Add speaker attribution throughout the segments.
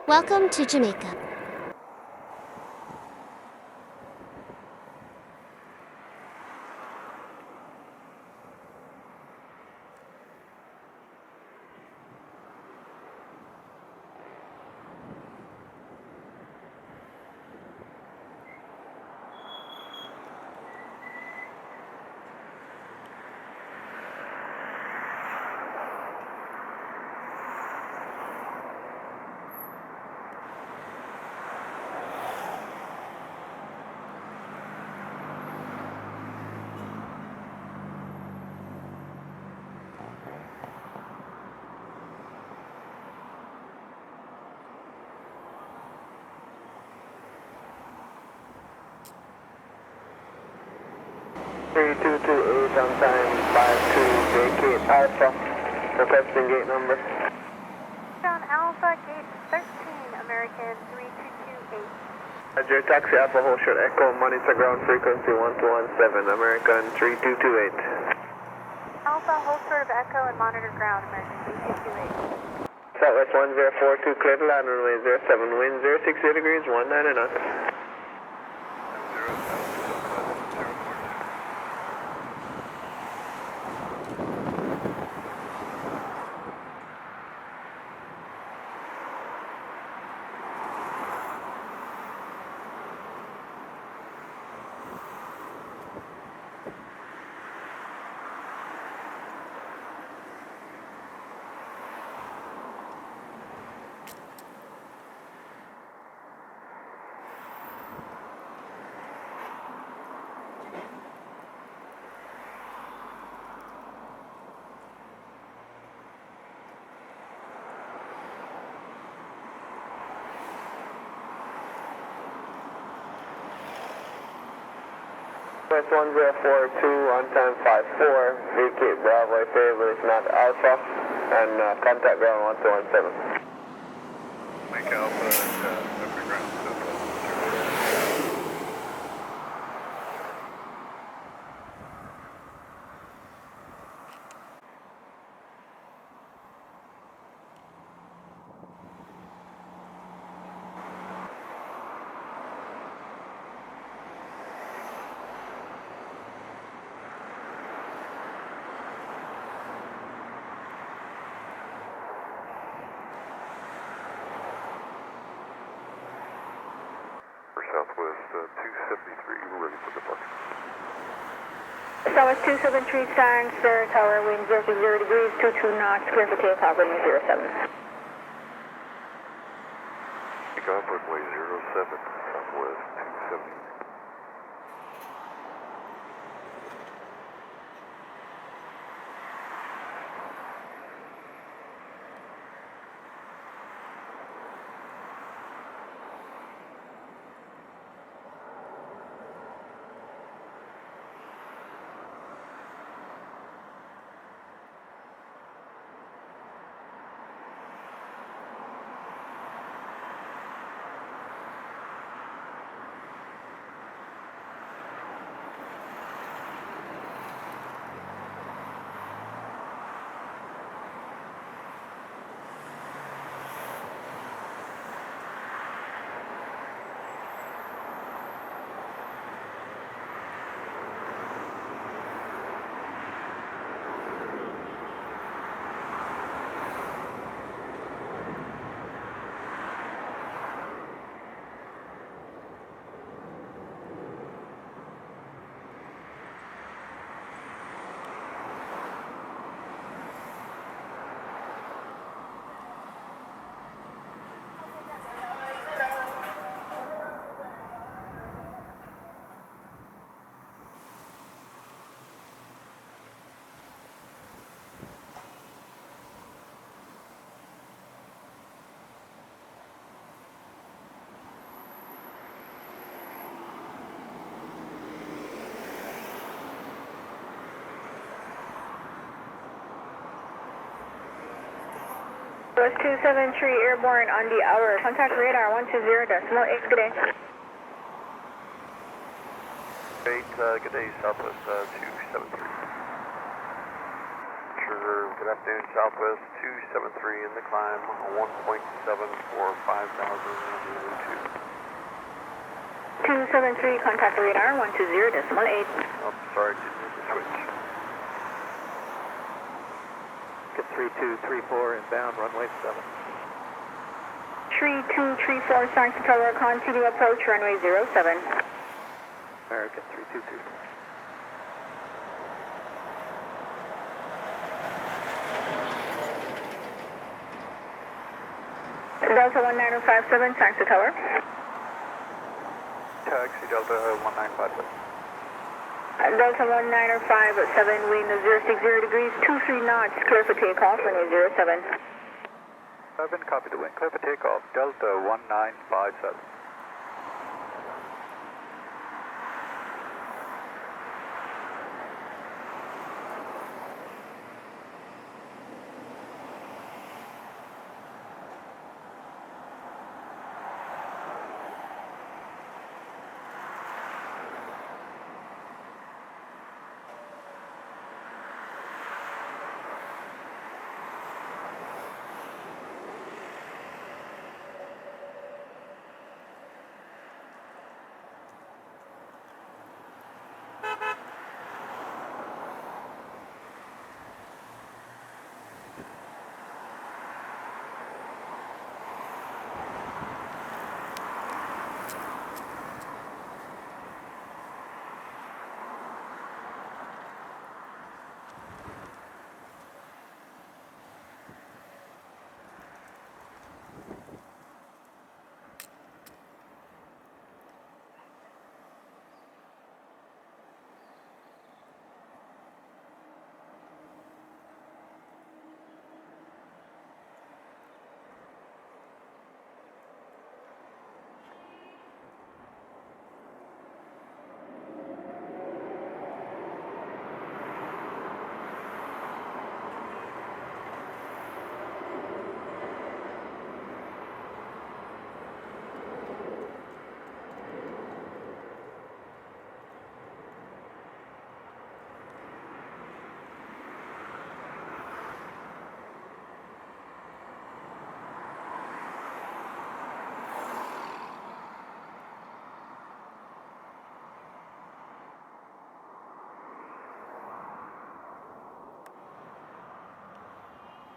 Speaker 1: Welcome to Jamaica.
Speaker 2: Three two two eight on time 52 vacate Alpha. Requesting gate number.
Speaker 3: Down Alpha, gate 13, American 3228.
Speaker 2: Roger, taxi Alpha, hold short Echo, monitor ground frequency 1217, American 3228.
Speaker 3: Alpha, hold short of Echo and monitor ground, American 3228.
Speaker 2: Southwest 1042, clear to land runway 07, wind 060 degrees, 19 knots. West 1042, on time 54, vacate Bravo, favor is not Alpha, and contact ground 1217.
Speaker 4: Make Alpha and every ground Southwest 273, we're ready for departure.
Speaker 3: Southwest 273, Starring, Sir Tower, wind 0 degrees, 22 knots, clear for takeoff, runway 07.
Speaker 4: Take off runway 07, Southwest 273.
Speaker 3: Southwest 273, airborne on the hour, contact radar 120.8, good day.
Speaker 4: Good day, Southwest 273. Sure, Denver, good afternoon, Southwest 273 in the climb, 1.7 for 5,002.
Speaker 3: 273, contact radar 120.8.
Speaker 4: Oh, sorry, didn't mean to switch.
Speaker 1: Get 3234 inbound, runway 7.
Speaker 3: 3234, starting to tower, continue approach, runway 07.
Speaker 1: American 3234.
Speaker 3: Delta 19057, starting to tower.
Speaker 1: Taxi Delta 1957.
Speaker 3: Delta 19057, wind 060 degrees, 23 knots, clear for takeoff, runway 07.
Speaker 1: 7, copy the wind, clear for takeoff, Delta 1957.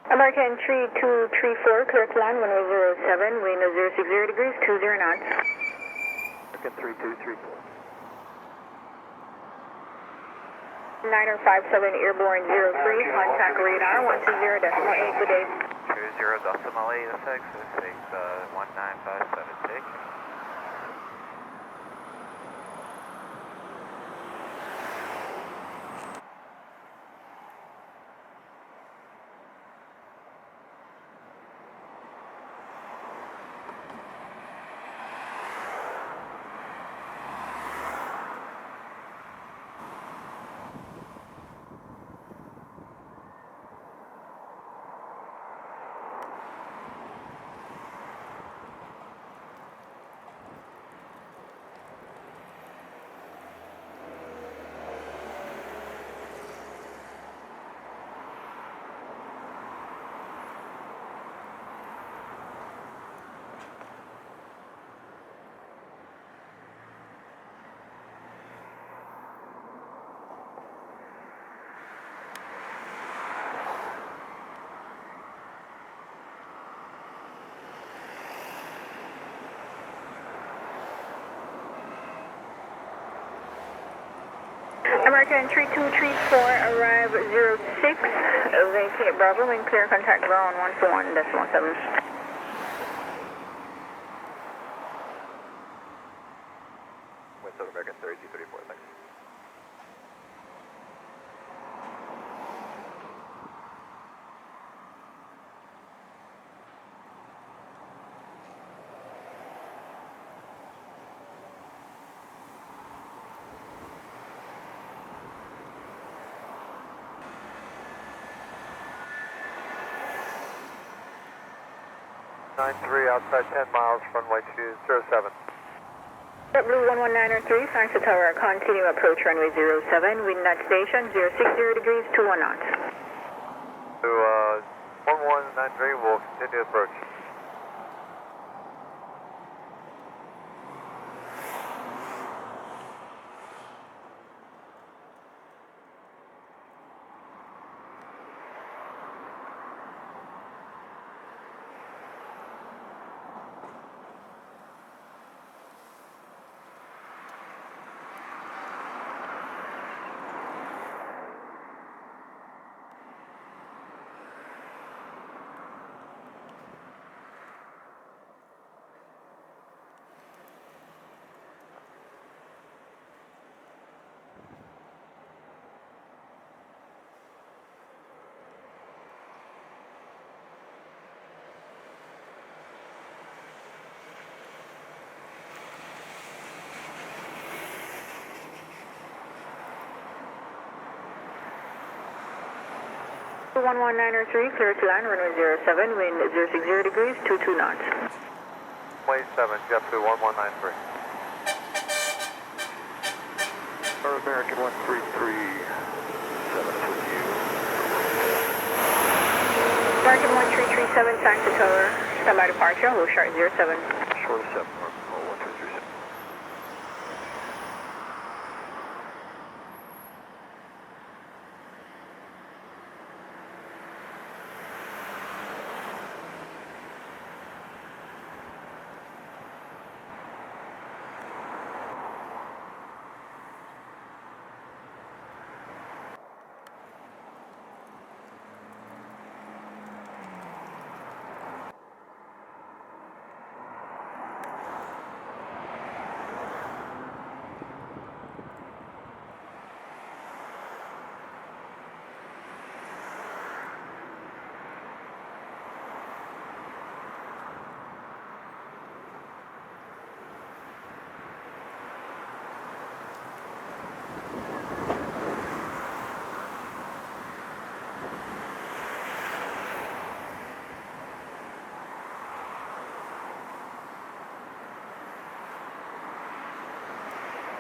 Speaker 3: American 3234, clear to land, runway 07, wind 060 degrees, 20 knots.
Speaker 1: American 3234.
Speaker 3: 9057, airborne 03, contact radar 120.8, good day.
Speaker 5: 20.8 FX, this is 1957, take.
Speaker 3: American 3234, arrive 06, vacate Bravo, and clear contact ground 141.17.
Speaker 4: West American 3234, thanks. Blue outside 10 miles, runway 207.
Speaker 3: Blue 11903, signs to tower, continue approach runway 07, wind knot station 060 degrees, 21 knots.
Speaker 4: So 1193 will continue approach.
Speaker 3: One 1903, clear to land, runway 07, wind 060 degrees, 22 knots.
Speaker 4: Runway 7, JetBlue 1193.
Speaker 1: American 1337 with you.
Speaker 3: American 1337, Santa Tower, standby departure, low chart 07.
Speaker 1: Short of 7, or 1337.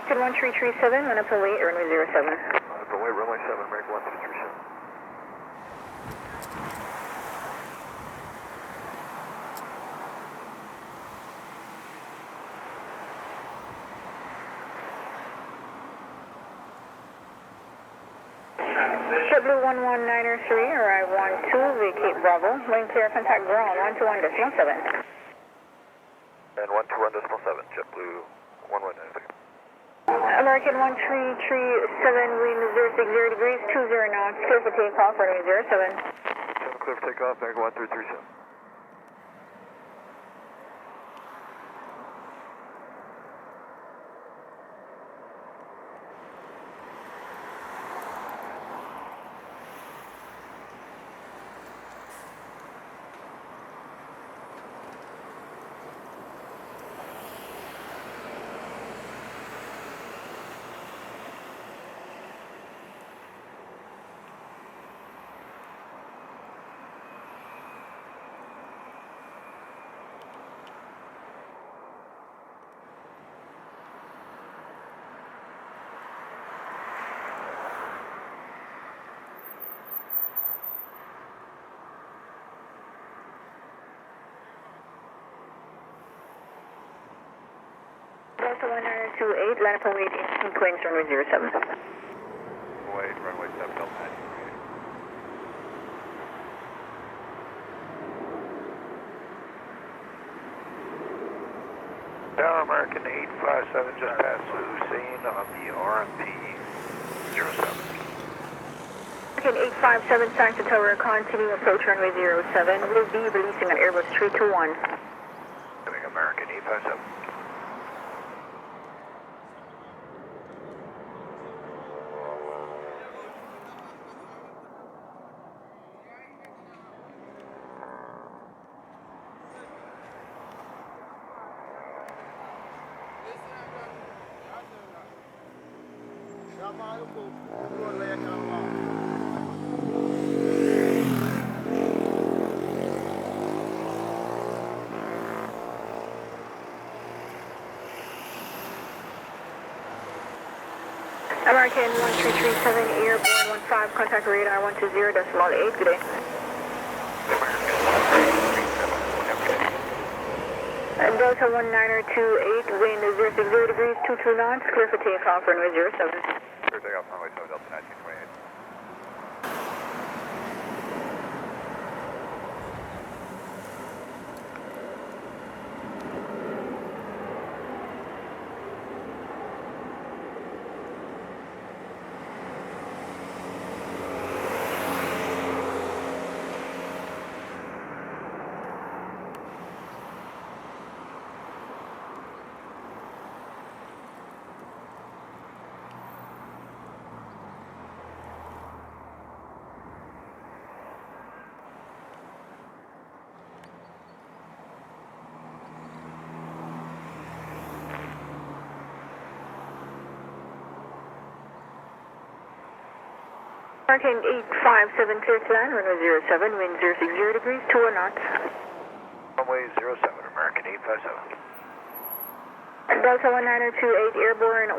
Speaker 3: American 1337, Winnipeg Wait, runway 07.
Speaker 1: Wait, runway 7, American 1337.
Speaker 3: JetBlue 1193, arrive 12, vacate Bravo, lane clear, contact ground 121.7.
Speaker 1: And 121.7, JetBlue 1193.
Speaker 3: American 1337, wind 060 degrees, 20 knots, clear for takeoff, runway 07.
Speaker 1: 7 clear for takeoff, American 1337.
Speaker 3: Delta 1928, line up and wait in sequence, runway 07.
Speaker 4: Wait, runway 7, Delta 938.
Speaker 1: Tower American 857 just passed Hussein on the RMP 07.
Speaker 3: American 857, Santa Tower, continue approach runway 07. We'll be releasing an Airbus 321.
Speaker 1: Doing American 857.
Speaker 3: American 1337, airborne 15, contact radar 120.8, good day. Delta 1928, wind 060 degrees, 22 knots, clear for takeoff, runway 07.
Speaker 4: Clear takeoff, runway 7, Delta 1928.
Speaker 3: Hurricane 857 clear to land, runway 07, wind 060 degrees, 21 knots.
Speaker 1: Runway 07, American 857.
Speaker 3: Delta 1928, airborne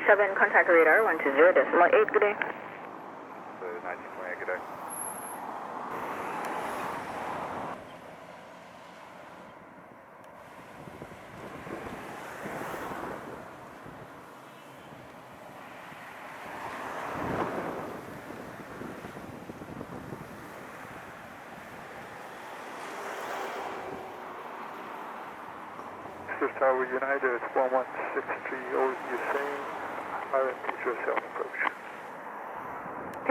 Speaker 3: 17, contact radar 120.8, good day.
Speaker 4: 1928, good day.
Speaker 6: Tower United 1163, Hussein, RMP yourself approach.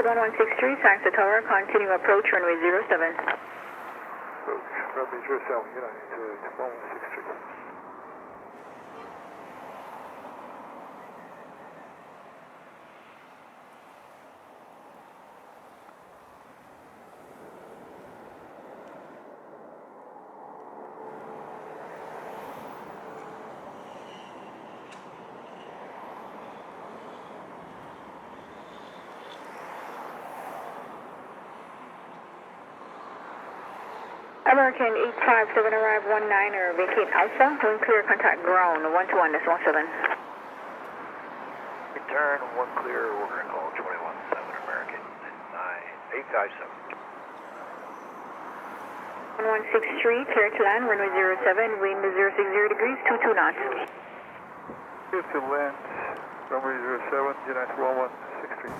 Speaker 3: 1163, Saxo Tower, continue approach, runway 07.
Speaker 6: Approach, runway 07, United 1163.
Speaker 3: American 857, arrive 19er, vacate Alpha, wind clear, contact ground, 121, that's 17.
Speaker 1: Return, 1 clear, we're going to call 21-7, American 857.
Speaker 3: 1163, clear to land, runway 07, wind 060 degrees, 22 knots.
Speaker 6: Clear to land, runway 07, United 1163.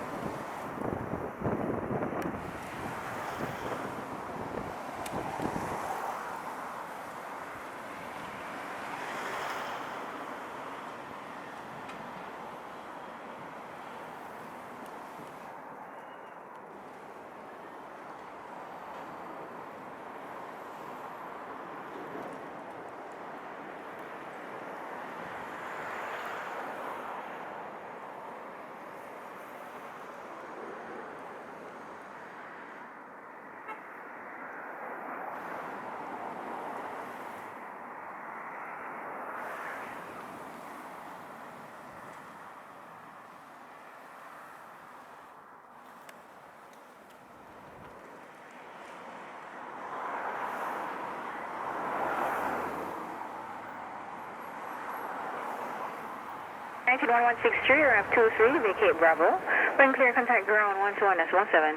Speaker 3: United 1163, RF 23, vacate Bravo. Wind clear, contact ground 121, that's 17.